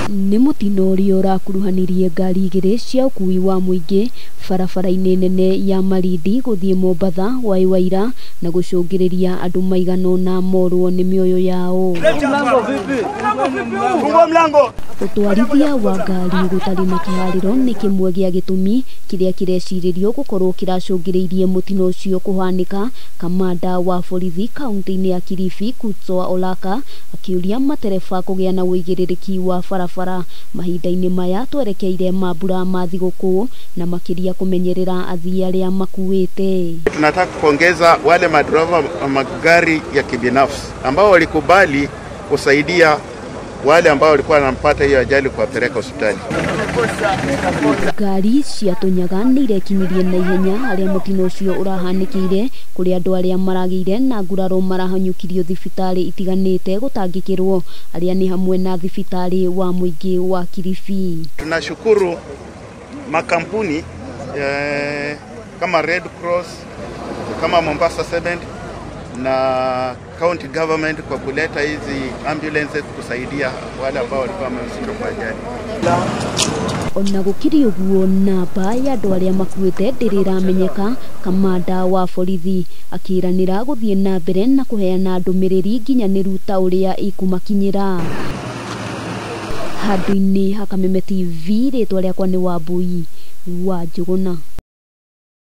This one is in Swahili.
Nĩ mũtino ũrĩa ũrakuruhanirie ngari igĩrĩ cia ũkui wa mũingĩ barabara-inĩ nene ya Malindi gũthiĩ Mombatha Waiwaira na gũcũngĩrĩria andũ maigana ũna morwo nĩ mĩoyo yao. Ũtwarithia wa ngari gũtarĩ na kĩharĩro nĩ kĩmwe gĩa gĩtũmi kĩrĩa kĩrecirĩrio gũkorwo kĩracũngĩrĩirie mũtino ũcio kũhanĩka. Kamanda wa borithi kaunti-inĩ ya Kilifi Kutswa Olaka akĩũria matereba kũgĩa na ũigĩrĩrĩki wa barabara mahinda-inĩ maya twerekeire mambura ma thigũkũ na makĩria kumenyerera athii arĩa makuĩte. Tunataka kuongeza wale madereva wa magari ya kibinafsi ambao walikubali kusaidia wale ambao walikuwa wanampata hiyo ajali kuwapeleka hospitali. Ngari cia Tunyaga nĩ irekinirie na ihenya harĩa mũtino ũcio ũrahanĩkĩire kũrĩ andũ arĩa maragĩire na nguraro marahanyũkirio thibitarĩ itiganĩte gũtangĩkĩrwo arĩa nĩ hamwe na thibitarĩ wa mũingĩ wa Kilifi. Tunashukuru makampuni kama Red Cross, kama Mombasa Cement na county government kwa kuleta hizi ambulances kusaidia wale ambao walikuwa wamehusika kwa ajali. Ona gũkĩrĩ ũguo namba ya andũ arĩa makuĩte ndĩrĩramenyeka. Kamanda wa borithi akĩranĩra gũthiĩ na mbere na kũheana ndũmĩrĩri nginyanĩru ta ũrĩa ĩkũmakinyĩra. Handũ-inĩ ha Kameme TV, rĩtwa rĩakwa nĩ Wambui wa Njũgũna.